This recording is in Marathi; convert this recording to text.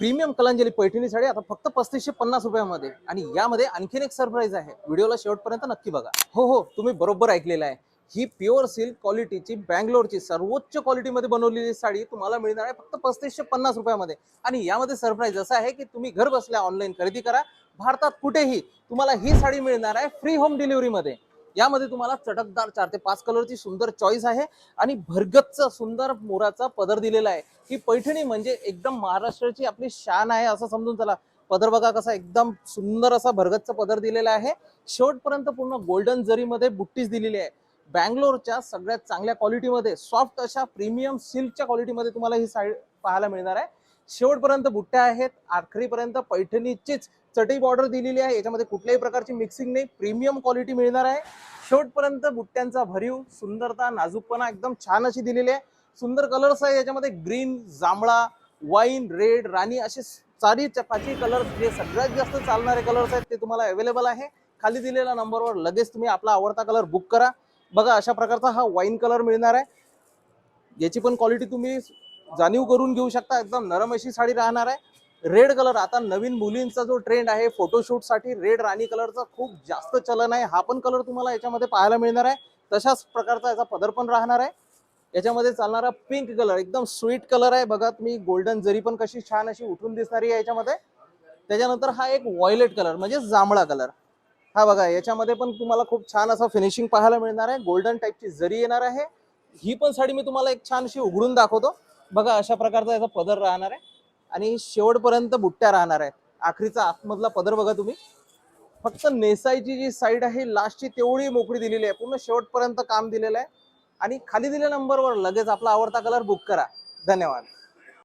प्रीमियम कलांजली पैठणी साडी आता फक्त 3550 रुपयामध्ये। आणि यामध्ये आणखीन एक सरप्राईज आहे, व्हिडिओला शेवटपर्यंत नक्की बघा। हो, तुम्ही बरोबर ऐकलेलं आहे। ही प्युअर सिल्क क्वालिटीची बँगलोरची सर्वोच्च क्वालिटीमध्ये बनवलेली साडी तुम्हाला मिळणार आहे फक्त 3550 रुपयामध्ये। आणि यामध्ये सरप्राईज असं आहे की तुम्ही घर बसल्या ऑनलाईन खरेदी करा, भारतात कुठेही तुम्हाला ही साडी मिळणार आहे फ्री होम डिलिव्हरीमध्ये। यामध्ये तुम्हाला चटकदार 4 ते 5 कलरची सुंदर चॉईस आहे आणि भरगच्च सुंदर मोराचा पदर दिलेला आहे। ही पैठणी म्हणजे एकदम महाराष्ट्राची आपली शान आहे असं समजून चला। पदर बघा कसा एकदम सुंदर असा भरगच्च पदर दिलेला आहे। शेवटपर्यंत पूर्ण गोल्डन जरीमध्ये बुट्टीच दिलेली आहे। बँगलोरच्या सगळ्यात चांगल्या क्वालिटीमध्ये सॉफ्ट अशा प्रीमियम सिल्कच्या क्वालिटीमध्ये तुम्हाला ही साडी पाहायला मिळणार आहे। शेवटपर्यंत बुट्ट्या आहेत, आखरीपर्यंत पैठणीचीच चटई बॉर्डर दिलेली आहे। याच्यामध्ये कुठल्याही प्रकारची मिक्सिंग नाही, प्रीमियम क्वालिटी मिळणार आहे। शेवटपर्यंत बुट्ट्यांचा भरीव सुंदरता नाजूकपणा एकदम छान अशी दिलेली आहे। सुंदर कलर्स आहे याच्यामध्ये, ग्रीन, जांभळा, वाईन, रेड, राणी असे 4-5 कलर्स जे सगळ्यात जास्त चालणारे कलर्स आहेत ते तुम्हाला अवेलेबल आहे। खाली दिलेल्या नंबरवर लगेच तुम्ही आपला आवडता कलर बुक करा। बघा अशा प्रकारचा हा वाईन कलर मिळणार आहे। याची पण क्वालिटी तुम्ही जाणीव करून घेऊ शकता, एकदम नरम अशी साडी राहणार आहे। रेड कलर आता नवीन मुलींचा जो ट्रेंड आहे फोटोशूट साठी रेड राणी कलरचा खूप जास्त चलन आहे। हा पण कलर तुम्हाला याच्यामध्ये पाहायला मिळणार आहे। तशाच प्रकारचा याचा पदर पण राहणार आहे। याच्यामध्ये चालणारा पिंक कलर एकदम स्वीट कलर आहे। बघा तुम्ही गोल्डन जरी पण कशी छान अशी उठून दिसणारी आहे याच्यामध्ये। त्याच्यानंतर हा एक व्हायलेट कलर म्हणजे जांभळा कलर, हा बघा याच्यामध्ये पण तुम्हाला खूप छान असं फिनिशिंग पाहायला मिळणार आहे। गोल्डन टाईपची जरी येणार आहे। ही पण साडी मी तुम्हाला एक छान अशी उघडून दाखवतो। बघा अशा प्रकारचा याचा पदर राहणार आहे आणि शेवटपर्यंत बुट्ट्या राहणार आहेत। आखरीचा आतमधला पदर बघा तुम्ही, फक्त नेसायची जी साईड आहे लास्टची तेवढी मोकळी दिलेली आहे, पूर्ण शेवटपर्यंत काम दिलेलं आहे। आणि खाली दिलेल्या नंबरवर लगेच आपला आवडता कलर बुक करा। धन्यवाद।